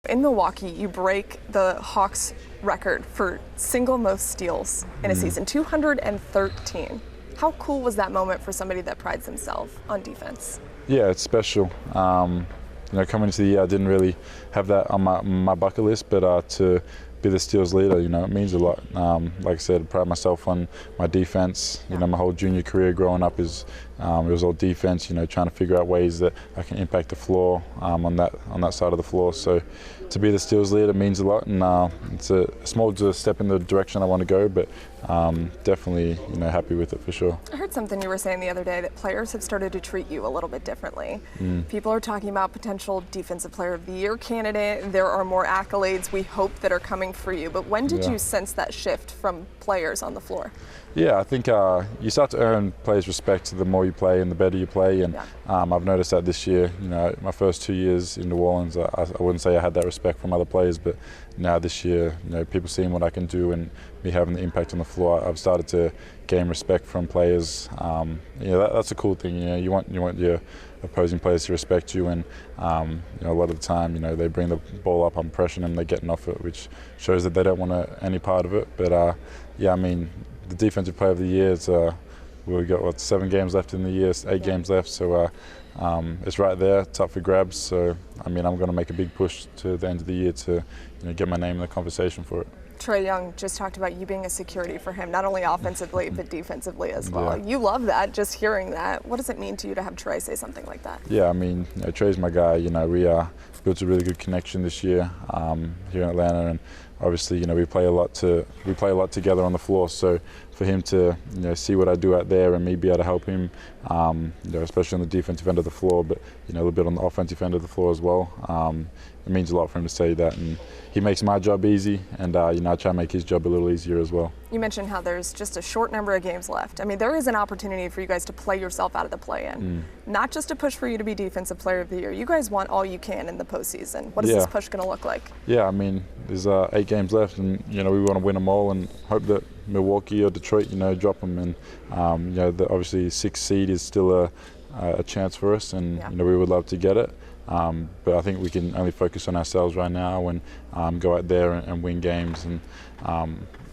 In Milwaukee, you break the Hawks record for single most steals in a season, 213. How cool was that moment for somebody that prides themselves on defense? Yeah, it's special. Coming into the year, I didn't really have that on my bucket list, but to be the steals leader, it means a lot. Like I said, I pride myself on my defense. My whole junior career growing up it was all defense. Trying to figure out ways that I can impact the floor on that side of the floor. So to be the steals leader means a lot, and it's a small step in the direction I want to go, but definitely happy with it for sure. I heard something you were saying the other day that players have started to treat you a little bit differently. People are talking about potential Defensive Player of the Year candidate. There are more accolades we hope that are coming for you. But when did you sense that shift from players on the floor? Yeah, I think you start to earn players' respect the more you play and the better you play. And I've noticed that this year, my first 2 years in New Orleans, I wouldn't say I had that respect from other players, but now this year, people seeing what I can do and me having the impact on the floor, I've started to gain respect from players. That's a cool thing. You want your opposing players to respect you, and a lot of the time, they bring the ball up, I'm pressuring them, they're getting off it, which shows that they don't want any part of it. But the Defensive Player of the Year is we've got 7 games left in the year, 8 games left, so it's right there, it's up for grabs. So I'm going to make a big push to the end of the year to get my name in the conversation for it. Trae Young just talked about you being a security for him, not only offensively but defensively as well. You love that, just hearing that. What does it mean to you to have Trae say something like that? Yeah, Trae's my guy. We built a really good connection this year here in Atlanta, and obviously, we play a lot together on the floor. So for him to see what I do out there and me be able to help him, especially on the defensive end of the floor, but a little bit on the offensive end of the floor as well. It means a lot for him to say that, and he makes my job easy, and I try to make his job a little easier as well. You mentioned how there's just a short number of games left. There is an opportunity for you guys to play yourself out of the play-in, not just to push for you to be Defensive Player of the Year. You guys want all you can in the postseason. What is this push going to look like? Yeah, there's 8 games left, and we want to win them all, and hope that Milwaukee or Detroit, drop them. And obviously 6th seed is still a chance for us, and we would love to get it. But I think we can only focus on ourselves right now and go out there and win games. And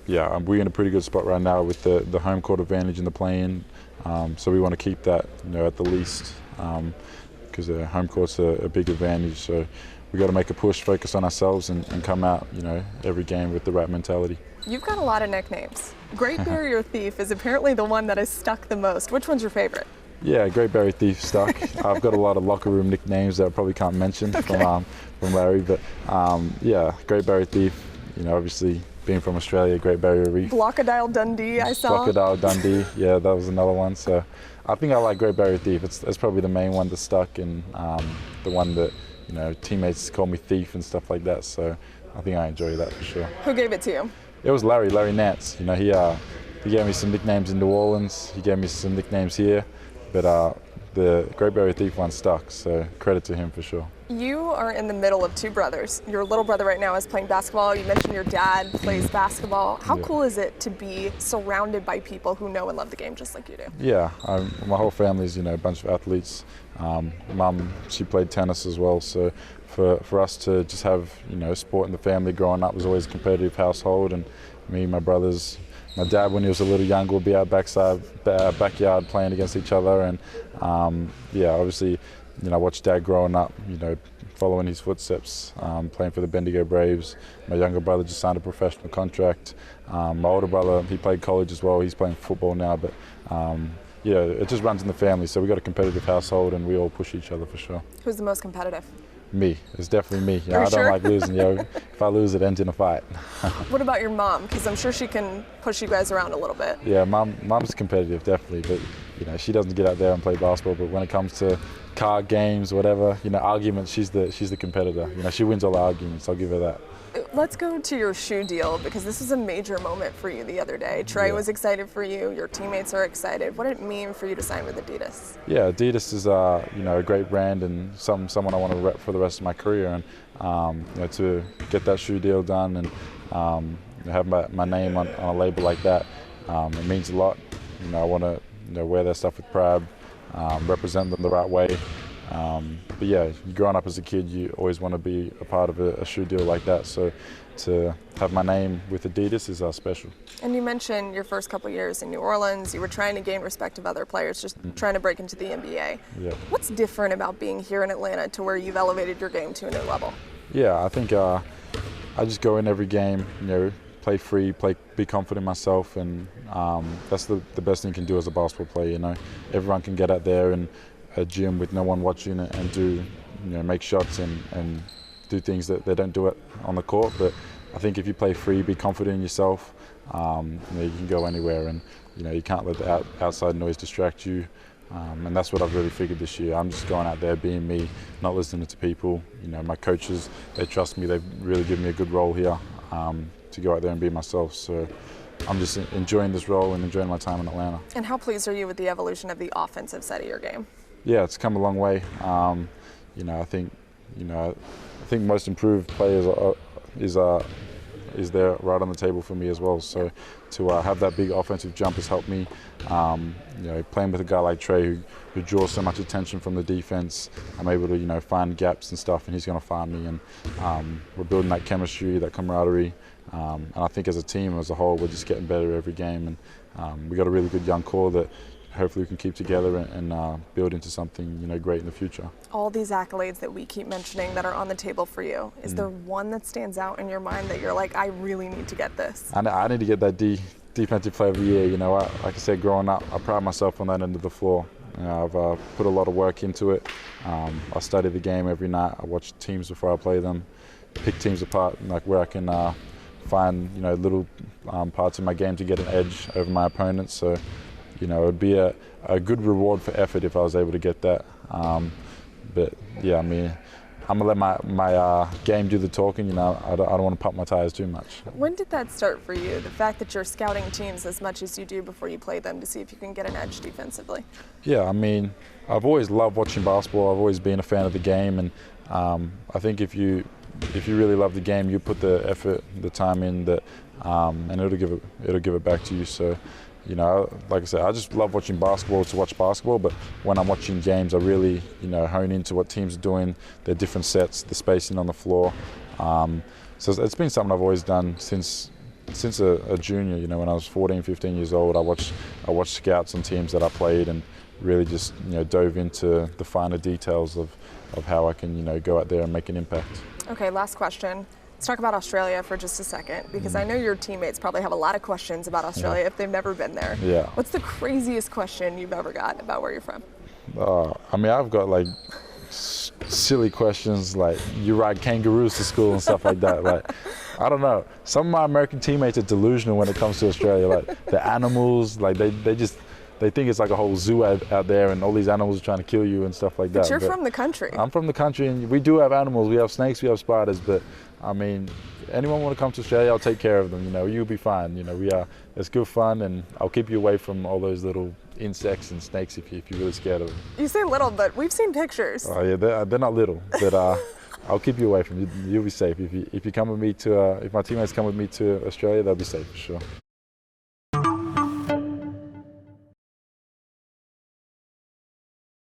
we're in a pretty good spot right now with the home court advantage in the play-in. So we want to keep that, at the least, because home court's a big advantage. So we got to make a push, focus on ourselves, and come out, every game with the right mentality. You've got a lot of nicknames. Great Barrier Thief is apparently the one that has stuck the most. Which one's your favorite? Yeah, Great Barrier Thief stuck. I've got a lot of locker room nicknames that I probably can't mention from Larry, but Great Barrier Thief. Obviously being from Australia, Great Barrier Reef. Crocodile Dundee, I saw. Crocodile Dundee, yeah, that was another one. So I think I like Great Barrier Thief. It's probably the main one that stuck, and the one that teammates call me thief and stuff like that. So I think I enjoy that for sure. Who gave it to you? It was Larry Nance. He gave me some nicknames in New Orleans. He gave me some nicknames here. But the Great Barrier Thief one stuck, so credit to him for sure. You are in the middle of 2 brothers. Your little brother right now is playing basketball. You mentioned your dad plays basketball. How cool is it to be surrounded by people who know and love the game just like you do? Yeah, my whole family's a bunch of athletes. Mum, she played tennis as well, so for us to just have sport in the family growing up was always a competitive household, and me and my brothers. My dad, when he was a little younger, would be out backyard playing against each other, and obviously, I watched Dad growing up, following his footsteps, playing for the Bendigo Braves. My younger brother just signed a professional contract. My older brother, he played college as well. He's playing football now, but it just runs in the family. So we got a competitive household, and we all push each other for sure. Who's the most competitive? Me. It's definitely me. I don't like losing. If I lose, it ends in a fight. What about your mom? Because I'm sure she can push you guys around a little bit. Yeah, mom's competitive, definitely. But she doesn't get out there and play basketball. But when it comes to card games, whatever, arguments, she's the competitor. She wins all the arguments. I'll give her that. Let's go to your shoe deal, because this was a major moment for you the other day. Trae was excited for you. Your teammates are excited. What did it mean for you to sign with Adidas? Yeah, Adidas is a great brand, and someone I want to rep for the rest of my career. And to get that shoe deal done and have my name on a label like that, it means a lot. I want to wear their stuff with pride, represent them the right way. But yeah, growing up as a kid, you always want to be a part of a shoe deal like that. So to have my name with Adidas is special. And you mentioned your first couple years in New Orleans, you were trying to gain respect of other players, just trying to break into the NBA. Yeah. What's different about being here in Atlanta to where you've elevated your game to a new level? Yeah, I think I just go in every game, play free, be confident in myself, and that's the best thing you can do as a basketball player. Everyone can get out there in a gym with no one watching it and do, make shots and do things that they don't do it on the court. But I think if you play free, be confident in yourself, you can go anywhere, and you can't let the outside noise distract you. And that's what I've really figured this year. I'm just going out there being me, not listening to people. My coaches, they trust me. They've really given me a good role here to go out there and be myself. So I'm just enjoying this role and enjoying my time in Atlanta. And how pleased are you with the evolution of the offensive side of your game? Yeah, it's come a long way. I think most improved players is there right on the table for me as well. So to have that big offensive jump has helped me. Playing with a guy like Trae who draws so much attention from the defense, I'm able to find gaps and stuff, and he's going to find me. And we're building that chemistry, that camaraderie. And I think as a team, as a whole, we're just getting better every game. And we got a really good young core that hopefully we can keep together and build into something great in the future. All these accolades that we keep mentioning that are on the table for you, is there one that stands out in your mind that you're like, I really need to get this? I need to get that Defensive Player of the Year. Like I said, growing up, I pride myself on that end of the floor. I've put a lot of work into it. I study the game every night. I watch teams before I play them, pick teams apart, like where I can find little parts of my game to get an edge over my opponents. So it would be a good reward for effort if I was able to get that. But yeah, I'm gonna let my game do the talking. I don't want to pump my tires too much. When did that start for you? The fact that you're scouting teams as much as you do before you play them to see if you can get an edge defensively. Yeah, I've always loved watching basketball. I've always been a fan of the game, and I think if you really love the game, you put the effort, the time in, and it'll give it back to you. So. Like I said, I just love watching basketball to watch basketball, but when I'm watching games, I really, hone into what teams are doing, their different sets, the spacing on the floor. So it's been something I've always done since a junior. When I was 14, 15 years old, I watched scouts on teams that I played and really just, dove into the finer details of how I can, go out there and make an impact. Okay, last question. Let's talk about Australia for just a second, because I know your teammates probably have a lot of questions about Australia if they've never been there. Yeah. What's the craziest question you've ever got about where you're from? I've got like silly questions like, you ride kangaroos to school and stuff like that. Like, I don't know. Some of my American teammates are delusional when it comes to Australia. Like the animals, like they think it's like a whole zoo out there and all these animals are trying to kill you and stuff like that. But you're from the country. I'm from the country, and we do have animals. We have snakes, we have spiders, but anyone want to come to Australia, I'll take care of them. You'll be fine. It's good fun, and I'll keep you away from all those little insects and snakes if you're really scared of them. You say little, but we've seen pictures. Oh yeah, they're not little, but I'll keep you away from them. You'll be safe if you come with me to. If my teammates come with me to Australia, they'll be safe for sure.